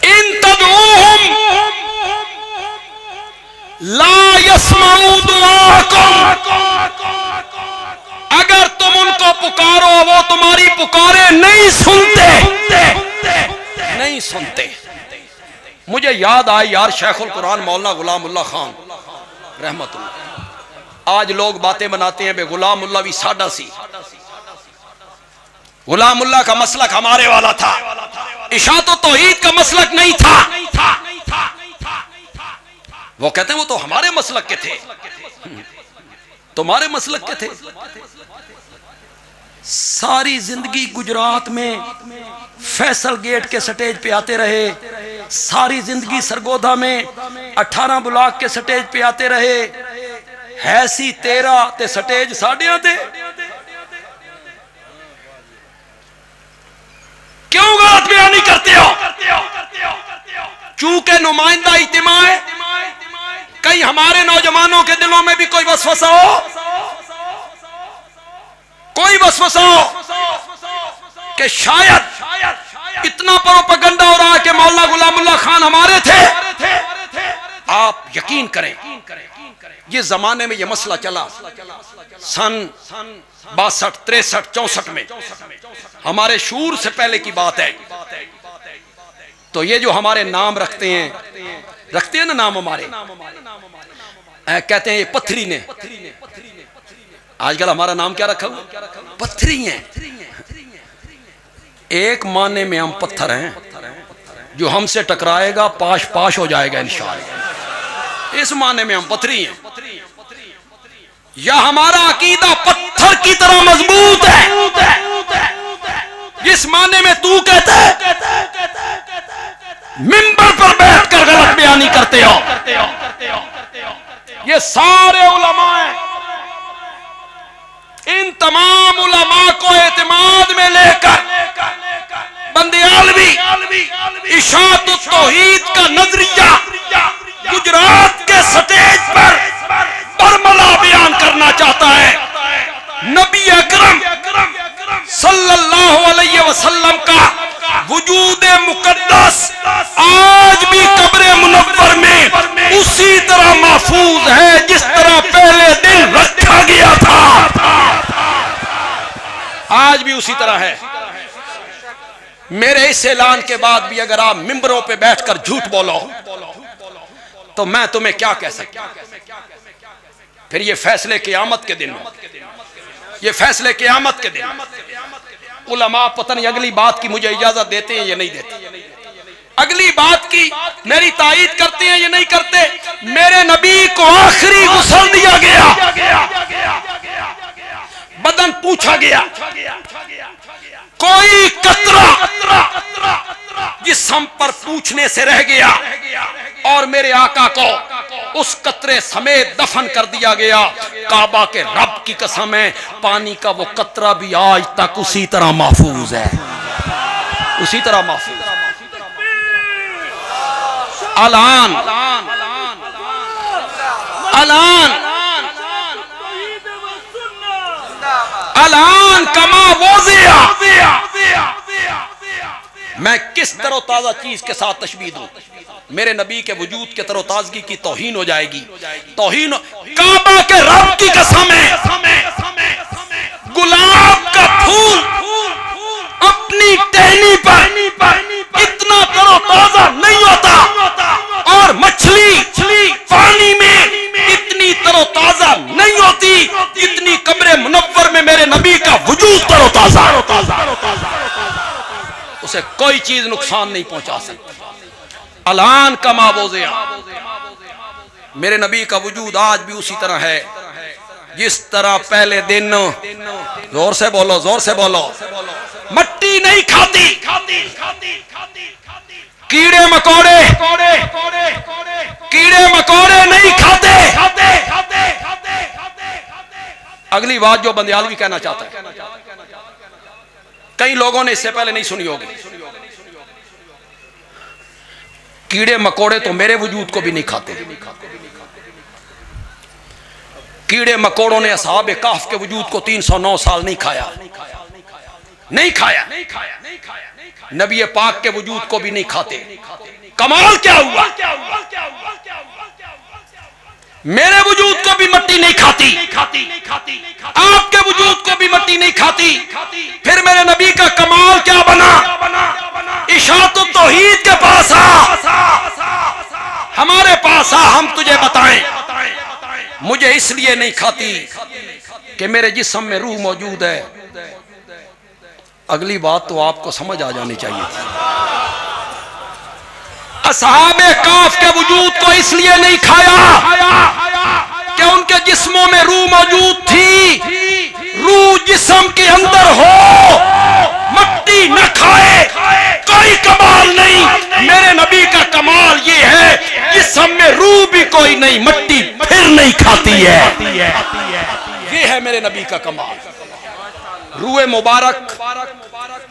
ان تدعوہم لا یسمعوا دعاءکم، اگر تم ان کو پکارو وہ تمہاری پکارے نہیں سنتے، نہیں سنتے۔ مجھے یاد آئی یار شیخ القرآن مولانا غلام اللہ خان رحمت اللہ، آج لوگ باتیں بناتے ہیں بے غلام اللہ بھی ساڈا سی، غلام اللہ کا مسلک ہمارے والا تھا، اشاعت و توحید کا مسلک نہیں تھا۔ وہ کہتے ہیں وہ تو ہمارے مسلک کے تھے، تمہارے مسلک کے تھے۔ ساری زندگی گجرات میں فیصل گیٹ کے سٹیج پہ آتے رہے، ساری زندگی سرگودھا میں 18 بلاک کے سٹیج پہ آتے رہے، ایسی 13 تے سٹیج ساڑھیاں تھے۔ کیوں غلط بیانی کرتے ہو؟ چونکہ نمائندہ اجتماع کہیں ہمارے نوجوانوں کے دلوں میں بھی کوئی وسوسہ ہو، کوئی وسوسہ ہو کہ شاید اتنا پروپیگنڈا ہو رہا ہے کہ مولانا غلام اللہ خان ہمارے تھے. آپ یقین کریں یہ زمانے میں یہ مسئلہ چلا سن 62 63 64 میں، ہمارے شعور سے پہلے کی بات ہے. تو یہ جو ہمارے نام رکھتے ہیں نا نام ہمارے، کہتے ہیں یہ پتھری نے. آج کل ہمارا نام کیا رکھا ہوا؟ پتھری ہیں. ایک معنی میں ہم پتھر ہیں، جو ہم سے ٹکرائے گا پاش پاش ہو جائے گا انشاءاللہ. اس معنی میں ہم پتھری ہیں. یا ہمارا عقیدہ پتھر کی طرح مضبوط ہے، جس معنی میں تو کہتا ہے منبر پر بیٹھ کر غلط بیانی کرتے ہو. یہ سارے علماء ہیں، ان تمام علماء کو اعتماد میں لے کر بندیالوی اشاعت التوحید کا نظریہ گجرات کے سٹیج پر برملا بیان کرنا چاہتا ہے. نبی اکرم صلی اللہ علیہ وسلم کا وجود مقدس آج بھی قبر منور میں اسی طرح محفوظ ہے جس طرح پہلے دن رکھا گیا تھا. آج بھی اسی طرح ہے. میرے اس اعلان کے بعد بھی اگر آپ ممبروں پہ بیٹھ کر جھوٹ بولو تو میں تمہیں کیا کہہ سکتا ہوں؟ پھر یہ فیصلے قیامت کے دن ہو، یہ فیصلے قیامت کے دن. علماء پتہ نہیں اگلی بات کی مجھے اجازت دیتے ہیں یا نہیں دیتے، اگلی بات کی میری تائید کرتے ہیں یا نہیں کرتے. میرے نبی کو آخری غسل دیا گیا، بدن پوچھا گیا، کوئی قطرہ جسم پر پوچھنے سے رہ گیا اور میرے آقا کو اس قطرے سمیت دفن کر دیا گیا. کعبہ کے رب کی قسم ہے پانی کا وہ قطرہ بھی آج تک اسی طرح محفوظ ہے، اسی طرح محفوظ. الان کما وضع، میں کس تر و تازہ چیز کے ساتھ تشبیہ دوں؟ میرے نبی کے وجود کے تر و تازگی کی توہین ہو جائے گی. توہین کعبہ کے رب کی قسم ہے گلاب کا پھول اپنی ٹہنی پر اتنا تر و تازہ نہیں ہوتا، اور مچھلی پانی میں اتنی تر و تازہ نہیں ہوتی جتنی قبر منور میں میرے نبی کا وجود تر و تازہ. اسے کوئی چیز نقصان نہیں پہنچا سکتی. الان کما وضع، میرے نبی کا وجود آج بھی اسی طرح ہے جس طرح پہلے دن. زور سے بولو، زور سے بولو. مٹی نہیں کھاتی، کیڑے مکوڑے نہیں کھاتے. اگلی بات جو بندیالوی کہنا چاہتا ہے، کئی لوگوں نے اس سے پہلے نہیں سنی ہوگی. کیڑے مکوڑے تو میرے وجود کو بھی نہیں کھاتے. کیڑے مکوڑوں نے اصحاب کہف کے وجود کو 309 سال نہیں کھایا. نبی پاک کے وجود کو بھی نہیں کھاتے. کمال کیا ہوا؟ میرے وجود کو بھی مٹی نہیں کھاتی، آپ کے وجود کو بھی مٹی نہیں کھاتی. پھر میرے نبی کا کمال کیا بنا؟ اشاعت التوحید کے پاس ہمارے پاس ہم تجھے بتائیں. مجھے اس لیے نہیں کھاتی کہ میرے جسم میں روح موجود ہے. اگلی بات تو آپ کو سمجھ آ جانی چاہیے تھی. اصحاب کہف کے وجود کو اس لیے نہیں کھایا کہ ان کے جسموں میں روح موجود تھی. روح جسم کے اندر ہو، مٹی نہ کھائے، کوئی کمال نہیں. میرے نبی کا کمال یہ ہے جسم میں روح بھی کوئی نہیں، مٹی پھر نہیں کھاتی ہے. یہ ہے میرے نبی کا کمال. روح مبارک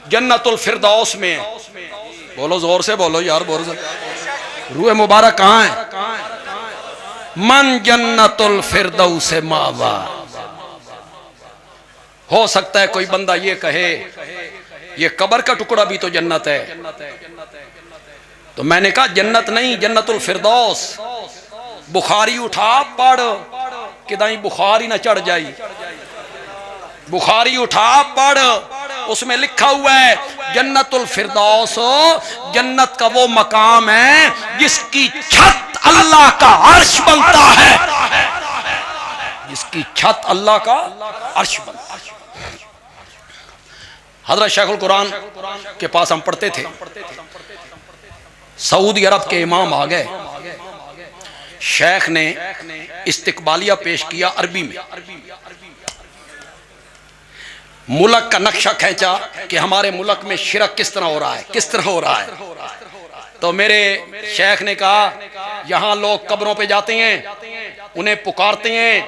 جنت الفردوس میں. بولو زور سے بولو یار، روح مبارک کہاں ہے؟ من جنتل فردوس ماوا. ہو سکتا ہے کوئی بندہ یہ کہے یہ قبر کا ٹکڑا بھی تو جنت ہے. تو میں نے کہا جنت نہیں، جنت الفردوس. بخاری اٹھا پڑھ کہ دائیں بخاری نہ چڑھ جائی. بخاری اٹھا پڑھ، اس میں لکھا ہوا ہے جنت الفردوس جنت کا وہ مقام ہے جس کی چھت اللہ کا عرش بنتا ہے. جس کی چھت اللہ کا عرش بنتا ہے. حضرت شیخ القرآن کے پاس ہم پڑھتے تھے، سعودی عرب کے امام آ گئے. شیخ نے استقبالیہ پیش کیا عربی میں. ملک کا نقشہ کھینچا کہ ہمارے ملک میں شرک کس طرح ہو رہا ہے، کس طرح ہو رہا ہے. تو میرے شیخ نے کہا یہاں لوگ قبروں پہ جاتے ہیں، انہیں پکارتے ہیں،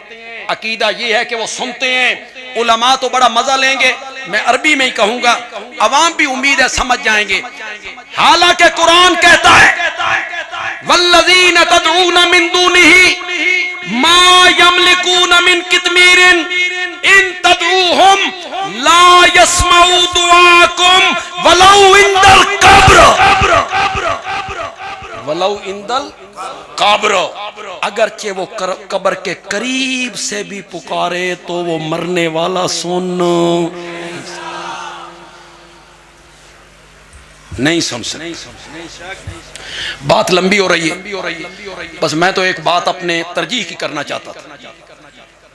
عقیدہ یہ ہے کہ وہ سنتے ہیں. علماء تو بڑا مزہ لیں گے، میں عربی میں ہی کہوں گا، عوام بھی امید ہے سمجھ جائیں گے. حالانکہ قرآن کہتا ہے والذین تدعون من دونہ ما یملکون من قطمیر ان تدعوہم لا یسمعوا دعاکم ولو عند القبر. ولو عند القبر، اگرچہ وہ قبر کے قریب سے بھی پکارے تو وہ مرنے والا سن نہیں سن سکتے. بات لمبی ہو رہی ہے، بس میں تو ایک بات اپنے ترجیح کی کرنا چاہتا تھا.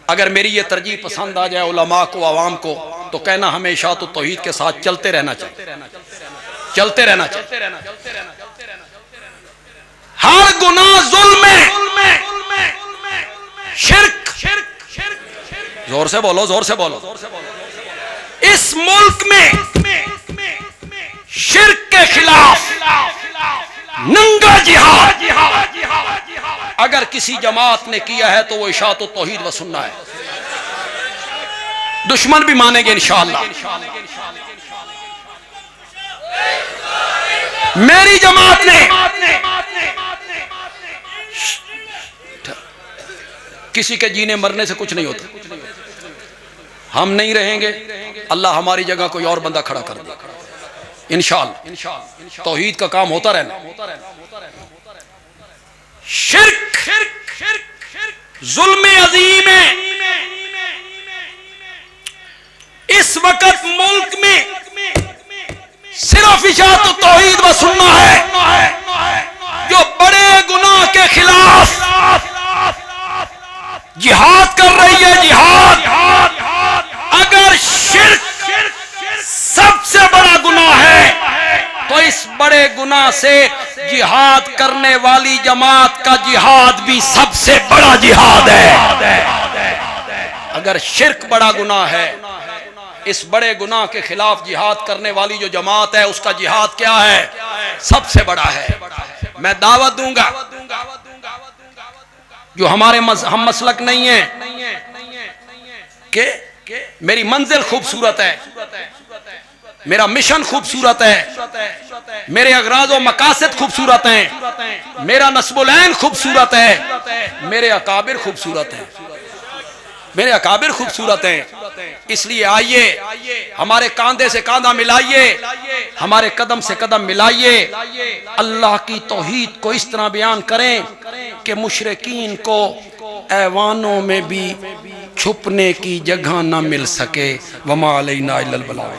اگر میری یہ ترجیح پسند آ جائے علماء کو، عوام کو، تو کہنا ہمیں اشاعت التوحید کے ساتھ چلتے رہنا چاہیے، چلتے رہنا چاہیے. ہر گناہ ظلم ہے، شرک، زور سے بولو، زور سے بولو. اس ملک میں شرک کے خلاف ننگا جہاد اگر کسی جماعت نے کیا ہے تو وہ اشاعت التوحید و سنہ ہے. دشمن بھی مانیں گے انشاءاللہ. میری جماعت نے کسی کے جینے مرنے سے کچھ نہیں ہوتا. ہم نہیں رہیں گے، اللہ ہماری جگہ کوئی اور بندہ کھڑا کر دے انشاءاللہ. توحید کا کام ہوتا رہنا. شرک ظلم عظیم ہے. اس وقت ملک میں صرف اشاعت التوحید و سنہ ہے جو بڑے گناہ کے خلاف جہاد کر رہی ہے. جہاد. اگر شرک سب سے بڑا گناہ ہے تو اس بڑے گناہ سے جہاد کرنے والی جماعت کا جہاد بھی سب سے بڑا جہاد ہے. اگر شرک بڑا گناہ ہے، اس بڑے گناہ کے خلاف جہاد کرنے والی جو جماعت ہے اس کا جہاد کیا ہے؟ سب سے بڑا ہے. میں دعوت دوں گا جو ہمارے ہم مسلک نہیں ہیں کہ میری منزل خوبصورت ہے، میرا مشن خوبصورت ہے، میرے اغراض و مقاصد خوبصورت ہیں، میرا نسب العین خوبصورت ہے، میرے اکابر خوبصورت ہیں، میرے اکابر خوبصورت ہیں. اس لیے آئیے ہمارے کاندھے سے کاندھا ملائیے، ہمارے قدم سے قدم ملائیے، اللہ کی توحید کو اس طرح بیان کریں کہ مشرکین کو ایوانوں میں بھی چھپنے کی جگہ نہ مل سکے. وما علینا الا البلاغ.